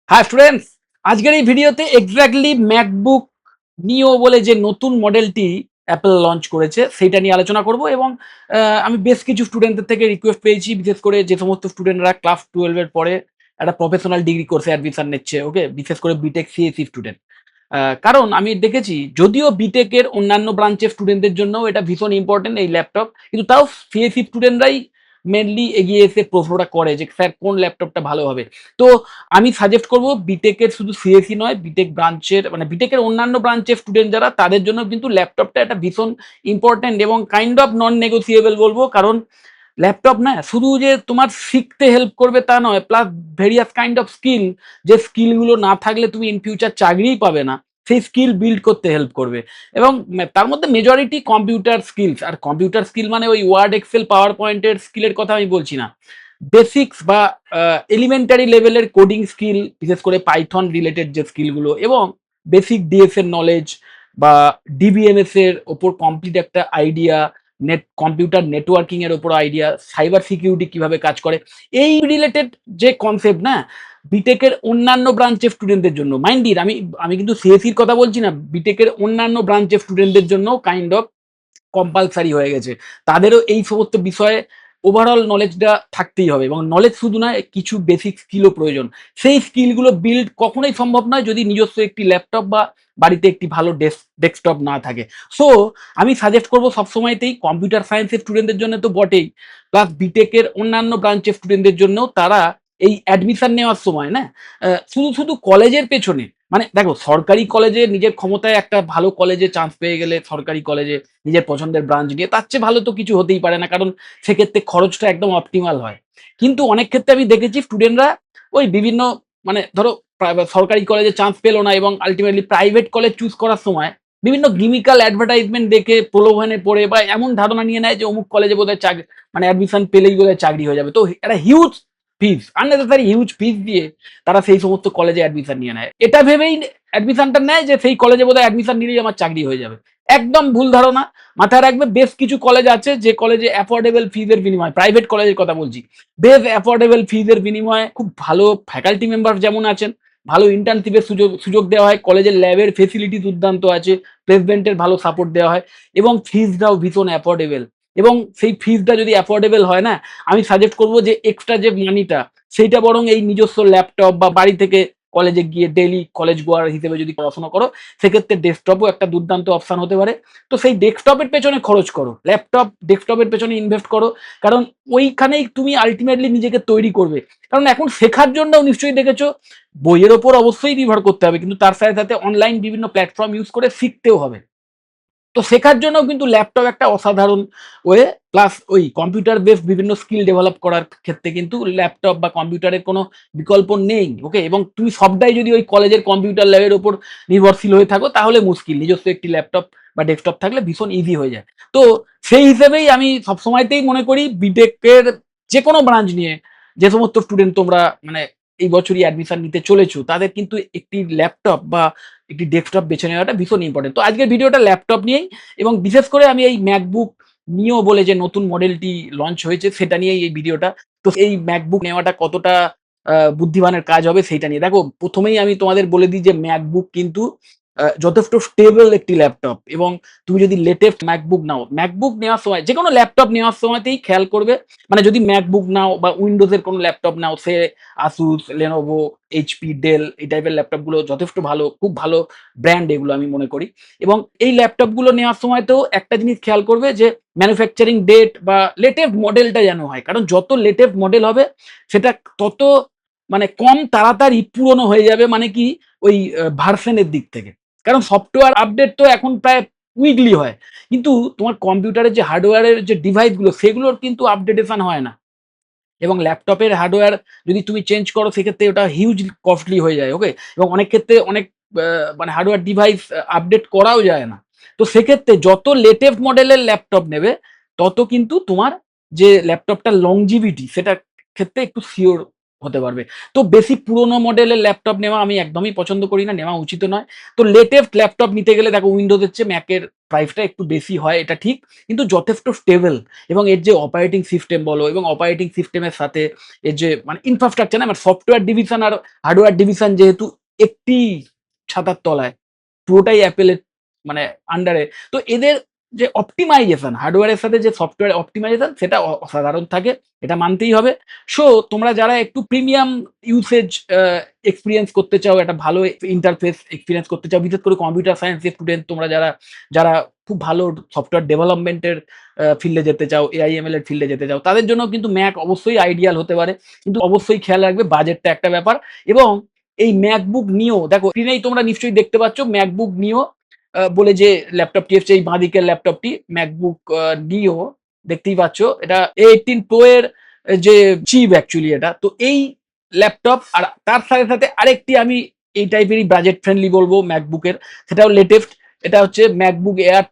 হ্যাঁ স্টুডেন্টস, আজকের এই ভিডিওতে এক্স্যাক্টলি ম্যাকবুক নিও বলে যে নতুন মডেলটি অ্যাপল লঞ্চ করেছে সেইটা নিয়ে আলোচনা করব। এবং আমি বেশ কিছু স্টুডেন্টদের থেকে রিকোয়েস্ট পেয়েছি, বিশেষ করে যে সমস্ত স্টুডেন্টরা ক্লাস 12 এর পরে একটা প্রফেশনাল ডিগ্রি কোর্সে অ্যাডমিশন নিচ্ছে, ওকে, বিশেষ করে বিটেক সিএসসি স্টুডেন্ট। কারণ আমি দেখেছি যদিও বিটেক এর অন্যান্য ব্রাঞ্চের স্টুডেন্টদের জন্য এটা ভীষণ ইম্পর্টেন্ট এই ল্যাপটপ, কিন্তু তাও সিএসসি স্টুডেন্টরাই মেনলি এগিয়ে এসে প্রশ্নটা করে যে স্যার কোন ল্যাপটপটা ভালো হবে। তো আমি সাজেস্ট করব বিটেকের শুধু সিএসি নয়, বিটেক ব্রাঞ্চের মানে বিটেকের অন্যান্য ব্রাঞ্চের স্টুডেন্ট যারা তাদের জন্য কিন্তু ল্যাপটপটা একটা ভীষণ ইম্পর্টেন্ট এবং কাইন্ড অফ নন নেগোসিয়েবল বলবো। কারণ ল্যাপটপ না শুধু যে তোমার শিখতে হেল্প করবে তা নয়, plus various kind of skill, যে স্কিলগুলো না থাকলে তুমি ইন ফিউচার চাকরিই পাবে না, সেই স্কিল বিল্ড করতে হেল্প করবে। এবং তার মধ্যে মেজরিটি কম্পিউটার স্কিলস, আর কম্পিউটার স্কিল মানে ওই ওয়ার্ড এক্সেল পাওয়ার পয়েন্টের স্কিলের কথা আমি বলছি না। বেসিক্স বা এলিমেন্টারি লেভেলের কোডিং স্কিল, বিশেষ করে পাইথন রিলেটেড যে স্কিলগুলো, এবং বেসিক ডিএস এর নলেজ বা ডিবিএমএস এর ওপর কমপ্লিট একটা আইডিয়া, কম্পিউটার নেটওয়ার্কিং এর ওপর আইডিয়া, সাইবার সিকিউরিটি কিভাবে কাজ করে, এই রিলেটেড যে কনসেপ্ট না, বিটেকের অন্যান্য ব্রাঞ্চের স্টুডেন্টদের জন্য, মাইন্ড ইট, আমি আমি কিন্তু সিএসির কথা বলছি না, বিটেকের অন্যান্য ব্রাঞ্চের স্টুডেন্টদের জন্য কাইন্ড অফ কম্পালসারি হয়ে গেছে। তাদেরও এই সমস্ত বিষয়ে ওভারঅল নলেজটা থাকতেই হবে, এবং নলেজ শুধু নয়, কিছু বেসিক স্কিলও প্রয়োজন। সেই স্কিলগুলো বিল্ড কখনোই সম্ভব নয় যদি নিজস্ব একটি ল্যাপটপ বা বাড়িতে একটি ভালো ডেস্কটপ না থাকে। সো আমি সাজেস্ট করবো সবসময়তেই কম্পিউটার সায়েন্সের স্টুডেন্টদের জন্য তো বটেই, প্লাস বিটেকের অন্যান্য ব্রাঞ্চের স্টুডেন্টদের জন্য তারা এই অ্যাডমিশন নেওয়ার সময় না শুধু শুধু কলেজের পেছনে, মানে দেখো সরকারি কলেজে নিজের ক্ষমতায় একটা ভালো কলেজে চান্স পেয়ে গেলে, সরকারি কলেজে নিজের পছন্দের ব্রাঞ্চ নিয়ে, তার চেয়ে ভালো তো কিছু হতেই পারে না, কারণ সেক্ষেত্রে খরচটা একদম অপটিমাল হয়। কিন্তু অনেক ক্ষেত্রে আমি দেখেছি স্টুডেন্টরা ওই বিভিন্ন, মানে ধরো সরকারি কলেজে চান্স পেলো না এবং আলটিমেটলি প্রাইভেট কলেজ চুজ করার সময় বিভিন্ন গিমিক্যাল অ্যাডভার্টাইজমেন্ট দেখে প্রলোভনে পড়ে বা এমন ধারণা নিয়ে নেয় যে অমুক কলেজে বোধহয় চাকরি, মানে অ্যাডমিশন পেলেই বোধহয় চাকরি হয়ে যাবে। তো একটা হিউজ ফিজ, আননেসেসারি হিউজ ফিজ দিয়ে তারা সেই সমস্ত কলেজে অ্যাডমিশন নিয়ে নেয়, এটা ভেবেই অ্যাডমিশনটা নেয় যে সেই কলেজে বোধহয় অ্যাডমিশন নিলেই আমার চাকরি হয়ে যাবে। একদম ভুল ধারণা। মাথায় রাখবে বেশ কিছু কলেজ আছে যে কলেজে অ্যাফোর্ডেবল ফিজের বিনিময়ে, প্রাইভেট কলেজের কথা বলছি, বেশ অ্যাফোর্ডেবল ফিজের বিনিময়ে খুব ভালো ফ্যাকাল্টি মেম্বার যেমন আছেন, ভালো ইন্টার্নশিপের সুযোগ সুযোগ দেওয়া হয়, কলেজের ল্যাবের ফেসিলিটি দুর্দান্ত আছে, প্লেসমেন্টের ভালো সাপোর্ট দেওয়া হয়, এবং ফিজটাও ভীষণ অ্যাফোর্ডেবল। এবং সেই ফিজটা যদি অ্যাফোর্ডেবল হয় না, আমি সাজেস্ট করবো যে এক্সট্রা যে মানিটা, সেইটা বরং এই নিজস্ব ল্যাপটপ বা বাড়ি থেকে কলেজে গিয়ে ডেইলি কলেজ গোয়ার হিসেবে যদি পড়াশোনা করো, সেক্ষেত্রে ডেস্কটপও একটা দুর্দান্ত অপশন হতে পারে। তো সেই ডেস্কটপের পেছনে খরচ করো, ল্যাপটপ ডেস্কটপের পেছনে ইনভেস্ট করো, কারণ ওইখানেই তুমি আলটিমেটলি নিজেকে তৈরি করবে। কারণ এখন শেখার জন্য নিশ্চয়ই দেখেছো বইয়ের ওপর অবশ্যই নির্ভর করতে হবে, কিন্তু তার সাথে সাথে অনলাইন বিভিন্ন প্ল্যাটফর্ম ইউজ করে শিখতেও হবে। তো শেখার জন্য কিন্তু ল্যাপটপ একটা অসাধারণ ওয়ে, প্লাস ওই কম্পিউটার বেসড বিভিন্ন স্কিল ডেভেলপ করার ক্ষেত্রে কিন্তু ল্যাপটপ বা কম্পিউটারের কোনো বিকল্প নেই, ওকে। এবং তুমি সবটাই যদি ওই কলেজের কম্পিউটার ল্যাবের উপর নির্ভরশীল হয়ে থাকো তাহলে মুশকিল, নিজস্ব একটি ল্যাপটপ বা ডেস্কটপ থাকলে ভীষণ ইজি হয়ে যায়। তো সেই হিসেবেই আমি সবসময়তেই মনে করি বিটেকের যে কোনো ব্রাঞ্চ নিয়ে যে সমস্ত স্টুডেন্ট তোমরা মানে এই বছরই অ্যাডমিশন নিতে চলেছো, তাদের কিন্তু একটি ল্যাপটপ বা একটি ডেস্কটপ বেছে নেওয়াটা ভীষণ ইম্পর্টেন্ট। তো আজকের ভিডিওটা ল্যাপটপ নিয়েই, এবং বিশেষ করে আমি এই ম্যাকবুক নিও বলে যে নতুন মডেলটি লঞ্চ হয়েছে সেটা নিয়েই এই ভিডিওটা। তো এই ম্যাকবুক নেওয়াটা কতটা বুদ্ধিমানের কাজ হবে সেইটা নিয়ে। দেখো প্রথমেই আমি তোমাদের বলে দিই যে ম্যাকবুক কিন্তু যথেষ্ট স্টেবল একটি ল্যাপটপ, এবং তুমি যদি লেটেস্ট ম্যাকবুক নাও, ম্যাকবুক নেওয়ার সময় যে কোনো ল্যাপটপ নেওয়ার সময়তেই খেয়াল করবে, মানে যদি ম্যাকবুক নাও বা উইন্ডোজের কোনো ল্যাপটপ নাও, সে আসুস, লেনোভো, এইচপি, ডেল, এই টাইপের ল্যাপটপগুলো যথেষ্ট ভালো, খুব ভালো ব্র্যান্ড এগুলো আমি মনে করি। এবং এই ল্যাপটপগুলো নেওয়ার সময়তেও একটা জিনিস খেয়াল করবে যে ম্যানুফ্যাকচারিং ডেট বা লেটেস্ট মডেলটা যেন হয়, কারণ যত লেটেস্ট মডেল হবে সেটা তত মানে কম তাড়াতাড়ি পুরনো হয়ে যাবে, মানে কি ওই ভার্সনের দিক থেকে। কারণ সফটওয়্যার আপডেট তো এখন প্রায় উইকলি হয়, কিন্তু তোমার কম্পিউটারের যে হার্ডওয়্যারের যে ডিভাইসগুলো সেগুলোর কিন্তু আপডেটেশন হয় না। এবং ল্যাপটপের হার্ডওয়্যার যদি তুমি চেঞ্জ করো সেক্ষেত্রে ওটা হিউজ কস্টলি হয়ে যায়, ওকে। এবং অনেক ক্ষেত্রে অনেক মানে হার্ডওয়্যার ডিভাইস আপডেট করাও যায় না। তো সেক্ষেত্রে যত লেটেস্ট মডেলের ল্যাপটপ নেবে তত কিন্তু তোমার যে ল্যাপটপটার লংজিভিটি সেটার ক্ষেত্রে একটু সিওর হতে পারবে। তো বেশি পুরোনো মডেলের ল্যাপটপ নেওয়া আমি একদমই পছন্দ করি না, নেওয়া উচিতও নয়। তো লেটেস্ট ল্যাপটপ নিতে গেলে দেখো উইন্ডোজের চেয়ে ম্যাকের প্রাইসটা একটু বেশি হয়, এটা ঠিক। কিন্তু যথেষ্ট স্টেবল এবং এর যে অপারেটিং সিস্টেম বলো এবং অপারেটিং সিস্টেমের সাথে এর যে মানে ইনফ্রাস্ট্রাকচার না মানে সফটওয়্যার ডিভিশন আর হার্ডওয়্যার ডিভিশন যেহেতু একটি ছাতার তলায়, পুরোটাই অ্যাপেলের মানে আন্ডারে। তো এদের যে অপটিমাইজেশন হার্ডওয়্যারের সাথে যে সফটওয়্যার অপটিমাইজেশন সেটা অসাধারণ থাকে, এটা মানতেই হবে। সো তোমরা যারা একটু প্রিমিয়াম ইউসেজ এক্সপেরিয়েন্স করতে চাও, একটা ভালো ইন্টারফেস এক্সপেরিয়েন্স করতে চাও, বিশেষ করে কম্পিউটার সায়েন্সের স্টুডেন্ট তোমরা যারা, যারা খুব ভালো সফটওয়্যার ডেভেলপমেন্টের ফিল্ডে যেতে চাও, এআইএমএল এর ফিল্ডে যেতে চাও, তাদের জন্য কিন্তু ম্যাক অবশ্যই আইডিয়াল হতে পারে। কিন্তু অবশ্যই খেয়াল রাখবে বাজেটটা একটা ব্যাপার। এবং এই ম্যাকবুক নিও দেখো স্ক্রিনেই তোমরা নিশ্চয়ই দেখতে পাচ্ছ ম্যাকবুক নিও বলে যে ল্যাপটপটি এসছে, এই বাঁদিকের ল্যাপটপটি ম্যাকবুক নিও দেখতেই পাচ্ছ। এটা A18 Pro এর যে চিপ অ্যাকচুয়ালি এটা। তো এই ল্যাপটপ আর তার সাথে সাথে আরেকটি আমি এই টাইপেরই বাজেট ফ্রেন্ডলি বলবো ম্যাকবুকের, সেটাও লেটেস্ট। এটা হচ্ছে ম্যাকবুক এয়ার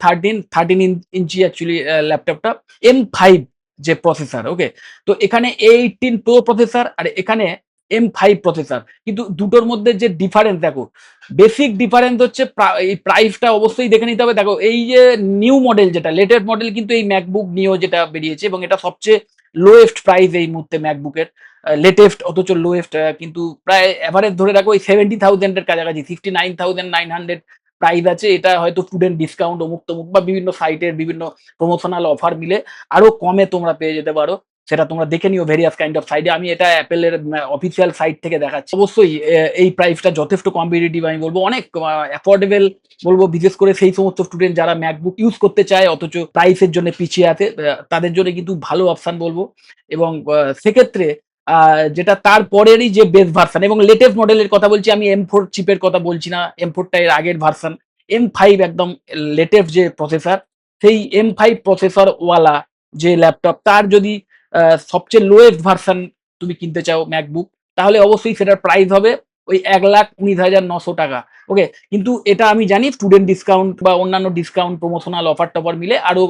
13 ইঞ্চি অ্যাকচুয়ালি ল্যাপটপটা, M5 যে প্রসেসর। ওকে, তো এখানে A18 Pro প্রসেসর আর এখানে M5 প্রসেসর, কিন্তু দুটোর মধ্যে যে ডিফারেন্স দেখো, বেসিক ডিফারেন্স হচ্ছে এই প্রাইসটা অবশ্যই দেখে নিতে হবে। দেখো এই যে নিউ মডেল যেটা লেটেস্ট মডেল কিন্তু এই ম্যাকবুক নিও যেটা বেরিয়েছে এবং এটা সবচেয়ে লোয়েস্ট প্রাইস এই মুহূর্তে ম্যাকবুকের, লেটেস্ট অথচ লোয়েস্ট, কিন্তু প্রায় অ্যাভারেজ ধরে রাখো ওই 70,000 এর কাছাকাছি, 69,900 প্রাইস আছে। এটা হয়তো স্টুডেন্ট ডিসকাউন্ট অমুক তমুক বা বিভিন্ন সাইটের বিভিন্ন প্রমোশনাল অফার মিলে আরো কমে তোমরা পেয়ে যেতে পারো, সেটা তোমরা দেখে নিও ভেরিয়াস কাইন্ড অফ সাইডে। আমি এটা অ্যাপেলের অফিসিয়াল সাইট থেকে দেখাচ্ছি। অবশ্যই এই প্রাইসটা যথেষ্ট কম্পিটিটিভ আমি বলবো, অনেক অ্যাফোর্ডেবল বলবো, বিশেষ করে সেই সমস্ত স্টুডেন্ট যারা ম্যাকবুক ইউজ করতে চায় অথচ প্রাইসের জন্য পিছিয়ে আছে, তাদের জন্য কিন্তু ভালো অপশন বলবো। এবং সেক্ষেত্রে যেটা তারপরেরই যে বেস ভার্সন এবং লেটেস্ট মডেলের কথা বলছি আমি, M4 চিপের কথা বলছি না, M4টা এর আগের ভার্সন, M5 একদম লেটেস্ট যে প্রসেসর, সেই M5 প্রসেসর ওয়ালা যে ল্যাপটপ, তার যদি সবচেয়ে লোয়েস্ট ভার্সন তুমি কিনতে চাও ম্যাকবুক, তাহলে অবশ্যই সেটার প্রাইস হবে ওই 1,19,900 টাকা। ওকে, কিন্তু এটা আমি জানি স্টুডেন্ট ডিসকাউন্ট বা অন্যান্য ডিসকাউন্ট প্রমোশনাল অফার টফার মিলে আরো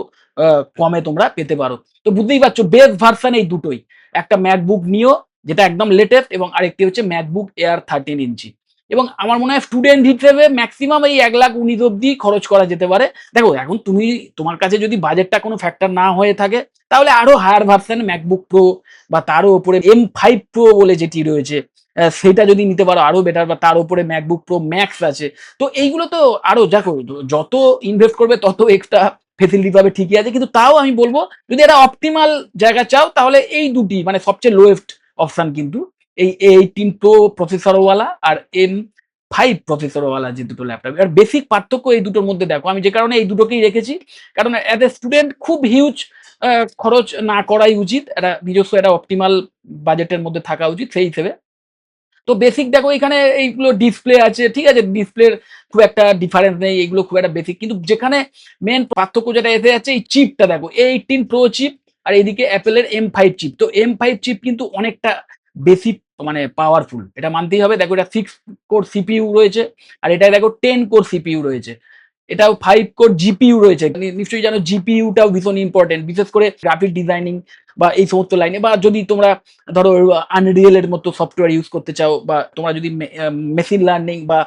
কমে তোমরা পেতে পারো। তো বুঝতেই পারছো বেস ভার্সন এই দুটোই, একটা ম্যাকবুক নিও যেটা একদম লেটেস্ট এবং আরেকটি হচ্ছে ম্যাকবুক এয়ার 13 ইঞ্চি। এবং আমার মনে হয় স্টুডেন্ট হিসেবে ম্যাক্সিমাম এই 1,19,000 অব্দি খরচ করা যেতে পারে। দেখো এখন তুমি, তোমার কাছে যদি বাজেটটা কোনো ফ্যাক্টর না হয়ে থাকে, তাহলে আরো হায়ার ভার্সন ম্যাকবুক প্রো বা তারও উপরে M5 প্রো বলে যেটি রয়েছে, সেটা যদি নিতে পারো আরো বেটার, বা তার উপরে ম্যাকবুক প্রো ম্যাক্স আছে। তো এইগুলো তো আরো দেখো, যত ইনভেস্ট করবে তত এক্সট্রা ফেসিলিটি পাবে, ঠিকই আছে। কিন্তু তাও আমি বলবো যদি একটা অপটিমাল জায়গা চাও, তাহলে এই দুটি মানে সবচেয়ে লোয়েস্ট অপশন কিন্তু এই A18 Pro প্রসেসরওয়ালা আর M5 প্রসেসরওয়ালা যে দুটো ল্যাপটপ। আর বেসিক পার্থক্য এই দুটোর মধ্যে দেখো, আমি যে কারণে এই দুটোকেই রেখেছি, কারণ অ্যাজ এ স্টুডেন্ট খুব হিউজ খরচ না করাই উচিত, একটা নিজস্ব একটা অপটিমাল বাজেটের মধ্যে থাকা উচিত সেই হিসেবে। তো বেসিক দেখো এখানে এইগুলো ডিসপ্লে আছে, ঠিক আছে, ডিসপ্লের খুব একটা ডিফারেন্স নেই, এগুলো খুব একটা বেসিক। কিন্তু যেখানে মেন পার্থক্য যেটা এসে যাচ্ছে এই চিপটা দেখো, A18 Pro চিপ আর এদিকে অ্যাপেলের M5 চিপ। তো M5 চিপ কিন্তু অনেকটা বেশি মানে পাওয়ারফুল, এটা মানতেই হবে। দেখো এটা 6 কোর সিপিইউ রয়েছে আর এটা দেখো 10 কোর সিপিইউ রয়েছে, এটাও 5 কোর জিপিইউ রয়েছে। নিশ্চয়ই জানো জিপিইউটাও ভীষণ ইম্পর্টেন্ট, বিশেষ করে গ্রাফিক ডিজাইনিং বা এই সমস্ত লাইনে, বা যদি তোমরা ধরো আনরিয়েল এর মতো সফটওয়্যার ইউজ করতে চাও, বা তোমরা যদি মেশিন লার্নিং বা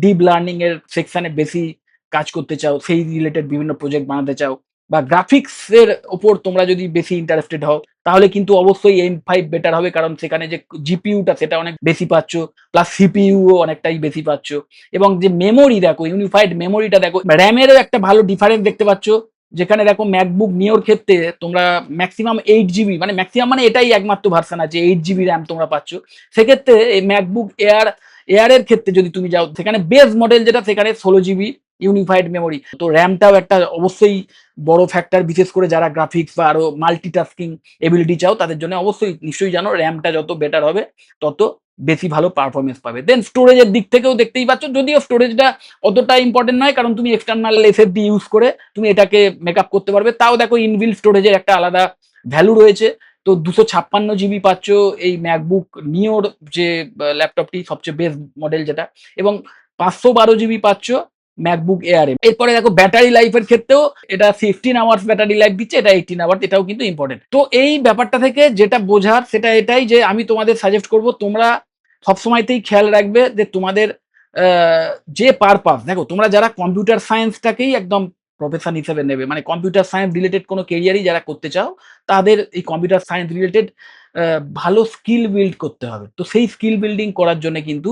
ডিপ লার্নিং এর সেকশনে বেশি কাজ করতে চাও, সেই রিলেটেড বিভিন্ন প্রজেক্ট বানাতে চাও, বা গ্রাফিক্স এর ওপর তোমরা যদি বেশি ইন্টারেস্টেড হও, তাহলে কিন্তু অবশ্যই M5 বেটার হবে, কারণ সেখানে যে জিপিইউটা সেটা অনেক বেশি পাচ্ছ, প্লাস সিপিইউ অনেকটাই বেশি পাচ্ছ। এবং যে মেমোরি দেখো, ইউনিফাইড মেমোরিটা দেখো, র্যামেরও একটা ভালো ডিফারেন্স দেখতে পাচ্ছ। যেখানে দেখো ম্যাকবুক নিওর ক্ষেত্রে তোমরা ম্যাক্সিমাম 8 জিবি, মানে ম্যাক্সিমাম মানে এটাই একমাত্র ভার্সন আছে 8 জিবি র্যাম তোমরা পাচ্ছ। সেক্ষেত্রে এই ম্যাকবুক এয়ারের ক্ষেত্রে যদি তুমি যাও, সেখানে বেস মডেল যেটা, সেখানে 16 জিবি ইউনিফাইড মেমোরি। তো র্যামটাও একটা অবশ্যই বড় ফ্যাক্টর, বিশেষ করে যারা গ্রাফিক্স বা আরো মাল্টিটাস্কিং এবিলিটি চাও তাদের জন্য। অবশ্যই নিশ্চয়ই জানো র্যামটা যত বেটার হবে তত বেশি ভালো পারফরমেন্স পাবে। দেন স্টোরেজের দিক থেকেও দেখতেই পাচ্ছ, যদিও স্টোরেজটা অতটা ইম্পর্টেন্ট নয়, কারণ তুমি এক্সটার্নাল এসএসডি ইউজ করে তুমি এটাকে মেকআপ করতে পারবে। তাও দেখো ইনবিল্ট স্টোরেজের একটা আলাদা ভ্যালু রয়েছে। তো 256 জিবি পাচ্ছ এই ম্যাকবুক নিওর যে ল্যাপটপটি সবচেয়ে বেস্ট মডেল যেটা, এবং 512 জিবি পাচ্ছ ম্যাকবুক এয়ারে। এরপরে দেখো ব্যাটারি লাইফের ক্ষেত্রেও এটা 15 আওয়ার্স ব্যাটারি লাইফ দিচ্ছে, এটা 18 আওয়ার্স, এটাও কিন্তু ইম্পর্টেন্ট। তো এই ব্যাপারটা থেকে যেটা বোঝার সেটা এটাই যে আমি তোমাদের সাজেস্ট করব তোমরা সবসময়তেই খেয়াল রাখবে যে তোমাদের আ যে পারপাস দেখো তোমরা যারা কম্পিউটার সায়েন্সটাকেই একদম প্রফেশন হিসেবে নেবে, মানে কম্পিউটার সায়েন্স রিলেটেড কোনো ক্যারিয়ারই যারা করতে চাও, তাদের এই কম্পিউটার সায়েন্স রিলেটেড আ ভালো স্কিল বিল্ড করতে হবে। তো সেই স্কিল বিল্ডিং করার জন্যে কিন্তু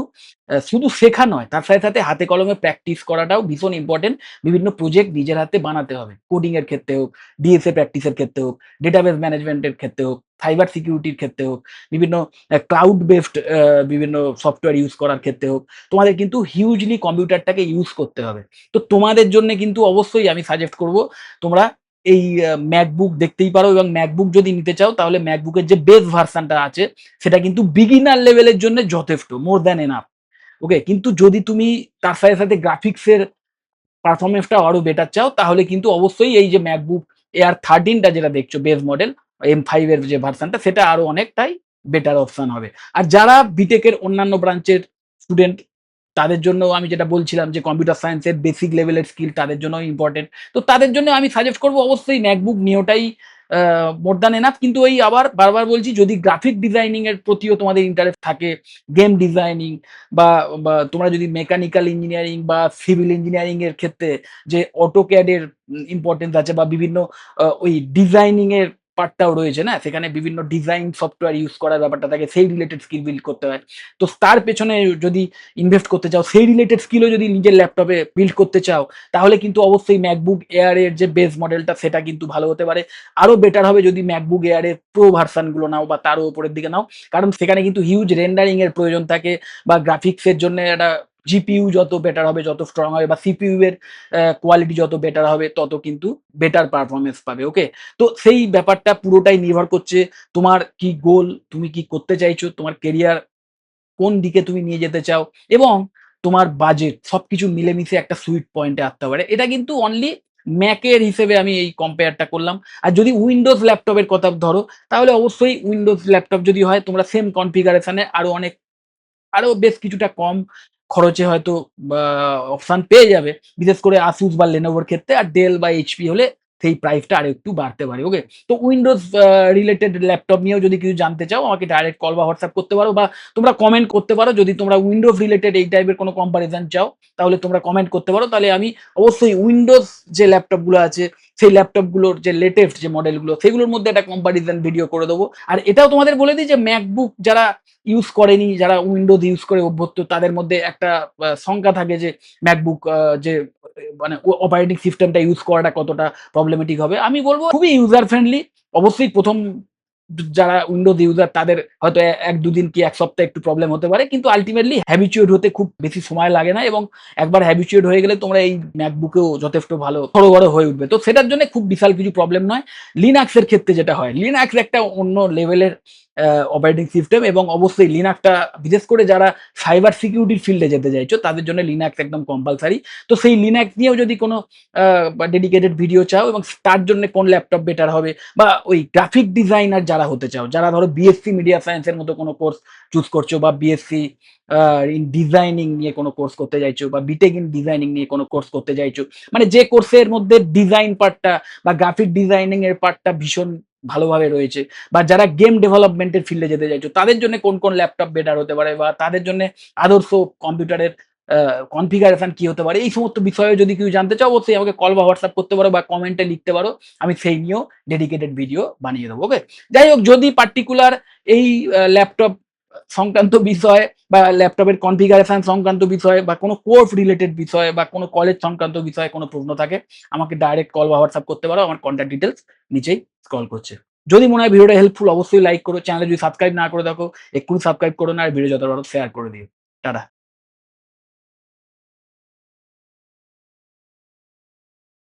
শুধু শেখা নয়, তার সাথে, সাথে হাতে কলমে প্র্যাকটিস করাটাও ভীষণ ইম্পোর্টেন্ট। বিভিন্ন প্রজেক্ট নিজের হাতে বানাতে হবে। কোডিং এর ক্ষেত্রে হোক, ডিএসএ প্র্যাকটিসের ক্ষেত্রে হোক, ডেটাবেস ম্যানেজমেন্টের ক্ষেত্রে হোক, সাইবার সিকিউরিটির ক্ষেত্রে হোক, বিভিন্ন ক্লাউড বেসড বিভিন্ন সফটওয়্যার ইউজ করার ক্ষেত্রে হোক, তোমাদের কিন্তু হিউজলি কম্পিউটারটাকে ইউজ করতে হবে। তো তোমাদের জন্যে কিন্তু অবশ্যই আমি সাজেস্ট করব তোমরা এই MacBook দেখতেই পারো, এবং MacBook যদি নিতে চাও তাহলে MacBook এর যে বেস ভার্শনটা আছে সেটা কিন্তু বিগিনার লেভেলের জন্য যথেষ্ট, মোর দ্যান এনাফ। ওকে? কিন্তু যদি তুমি তার সাথে, সাথে গ্রাফিক্সের পারফরম্যান্সটা আরো বেটার চাও তাহলে কিন্তু অবশ্যই এই যে MacBook Air 13 টা যেটা দেখছো বেস মডেল M5 এর যে ভার্শনটা সেটা আরো অনেকটাই বেটার অপশন হবে। আর যারা বিটেক এর অন্যান্য ব্রাঞ্চের স্টুডেন্ট তাদের জন্য আমি যেটা বলছিলাম যে কম্পিউটার সায়েন্সের বেসিক লেভেলের স্কিল তাদের জন্যও ইম্পোর্টেন্ট। তো তাদের জন্য আমি সাজেস্ট করব অবশ্যই MacBook Neo টাই মোর দ্যান এনাফ। কিন্তু ওই আবার বারবার বলছি যদি গ্রাফিক ডিজাইনিং এর প্রতিও তোমাদের ইন্টারেস্ট থাকে, গেম ডিজাইনিং বা তোমরা যদি মেকানিক্যাল ইঞ্জিনিয়ারিং বা সিভিল ইঞ্জিনিয়ারিং এর ক্ষেত্রে যে AutoCAD এর ইম্পোর্টেন্স আছে বা বিভিন্ন ওই ডিজাইনিং এর পার্টটাও রয়েছে না? সেখানে বিভিন্ন ডিজাইন সফটওয়্যার ইউজ করার ব্যাপারটা থাকে, সেই রিলেটেড স্কিল বিল্ড করতে হয়। তো তার পেছনে যদি ইনভেস্ট করতে চাও, সেই রিলেটেড স্কিলও যদি নিজের ল্যাপটপে বিল্ড করতে চাও, তাহলে কিন্তু অবশ্যই MacBook Air এর যে বেস মডেলটা সেটা কিন্তু ভালো হতে পারে। আরো বেটার হবে যদি MacBook Air এর প্রো ভার্সন গুলো নাও বা তারও উপরের দিকে নাও। কারণ সেখানে কিন্তু হিউজ রেন্ডারিং এর প্রয়োজন থাকে বা গ্রাফিক্স এর জন্য একটা জিপিইউ যত বেটার হবে, যত স্ট্রং হবে বা সিপিইউ এর কোয়ালিটি যত বেটার হবে তত কিন্তু বেটার পারফরম্যান্স পাবে। ওকে? তো সেই ব্যাপারটা পুরোটাই নির্ভর করছে তোমার কি গোল, তুমি কি করতে চাইছো, তোমার কেরিয়ার কোন দিকে তুমি নিয়ে যেতে চাও এবং তোমার বাজেট সবকিছু মিলেমিশে একটা সুইট পয়েন্টে আসতে পারে। এটা কিন্তু অনলি ম্যাকের হিসেবে আমি এই কম্পেয়ারটা করলাম। আর যদি উইন্ডোজ ল্যাপটপের কথা ধরো তাহলে অবশ্যই উইন্ডোজ ল্যাপটপ যদি হয় তোমরা সেম কনফিগারেশন এ আরো অনেক আরো বেশ কিছুটা কম খরচে হয়তো বা অপশন পেয়ে যাবে। বিশেষ করে Asus বা Lenovo র ক্ষেত্রে। আর Dell বা HP হলে সেই প্রাইসটা আরেকটু বাড়তে পারে। ওকে? তো Windows রিলেটেড ল্যাপটপ নিয়েও যদি কিছু জানতে চাও আমাকে ডাইরেক্ট কল বা WhatsApp করতে পারো বা তোমরা কমেন্ট করতে পারো। যদি তোমরা Windows রিলেটেড এই টাইপের কোনো কম্পারিজন চাও তাহলে তোমরা কমেন্ট করতে পারো। তাহলে আমি অবশ্যই Windows যে ল্যাপটপ গুলো আছে সেই ল্যাপটপ গুলোর যে লেটেস্ট যে মডেলগুলো সেগুলোর মধ্যে একটা কম্পারিজন ভিডিও করে দেবো। আর এটাও তোমাদের বলে দিই যে MacBook যারা ইউজ করেনি, যারা উইন্ডোজ ইউজ করে অভ্যস্ত তাদের মধ্যে একটা শঙ্কা থাকে যে ম্যাকবুক যে মানে অপারেটিং সিস্টেমটা ইউজ করাটা কতটা প্রবলেমেটিক হবে। আমি বলব খুবই ইউজার ফ্রেন্ডলি। অবশ্যই ১ম যারা উইন্ডোজ ইউজার তাদের হয়তো ১-২ দিন কি ১ সপ্তাহ একটু প্রবলেম হতে পারে। কিন্তু আল্টিমেটলি হ্যাবিচুয়েট হতে খুব বেশি সময় লাগে না এবং একবার হ্যাবিচুয়েট হয়ে গেলে তোমরা এই ম্যাকবুকেও যথেষ্ট ভালো সড়গড় হয়ে উঠবে। তো সেটার জন্য খুব বিশাল কিছু প্রবলেম নয়। লিনাক্স এর ক্ষেত্রে যেটা হয়, লিনাক্স একটা অন্য লেভেলের অপারেটিং সিস্টেম এবং অবশ্যই লিনাক্সটা বিশেষ করে যারা সাইবার সিকিউরিটির ফিল্ডে যেতে চাইছো তাদের জন্য লিনাক্স একদম কম্পালসারি। তো সেই লিনাক্স নিয়েও যদি কোনো ডেডিকেটেড ভিডিও চাও এবং তার জন্য কোন ল্যাপটপ বেটার হবে বা ওই গ্রাফিক ডিজাইনার যারা হতে চাও, যারা ধরো বিএসসি মিডিয়া সায়েন্স এর মতো কোনো কোর্স চুজ করছো বা বিএসসি ইন ডিজাইনিং নিয়ে কোনো কোর্স করতে চাইছো বা বিটেক ইন ডিজাইনিং নিয়ে কোনো কোর্স করতে চাইছো। মানে যে কোর্সের মধ্যে ডিজাইন পার্টটা বা গ্রাফিক ডিজাইনিং এর পার্টটা ভীষণ ভালোভাবে রয়েছে বা যারা গেম ডেভেলপমেন্টের ফিল্ডে যেতে চাইছো তাদের জন্য কোন ল্যাপটপ বেটার হতে পারে বা তাদের জন্য আদর্শ কম্পিউটারের কনফিগারেশন কি হতে পারে, এই সমস্ত বিষয়ে যদি কিছু জানতে চাও অবশ্যই আমাকে কল বা হোয়াটসঅ্যাপ করতে পারো বা কমেন্টে লিখতে পারো। আমি সেই নিয়েও ডেডিকেটেড ভিডিও বানিয়ে দেবো। ওকে? যাই হোক, যদি পার্টিকুলার এই ল্যাপটপ সংক্রান্ত বিষয় বা ল্যাপটপের কনফিগারেশন সংক্রান্ত বিষয় বা কোনো কোর্স রিলেটেড বিষয় বা কোনো কলেজ সংক্রান্ত বিষয়ে কোনো প্রশ্ন থাকে আমাকে ডাইরেক্ট কল বা হোয়াটসঅ্যাপ করতে পারো। আমার কন্ট্যাক্ট ডিটেইলস নিচেই স্ক্রল করছে। যদি মনে হয় ভিডিওটা হেল্পফুল অবশ্যই লাইক করো। চ্যানেলে যদি সাবস্ক্রাইব না করে থাকো এক্ষুনি সাবস্ক্রাইব করো না আর ভিডিও যত পারো শেয়ার করে দিও। টাটা।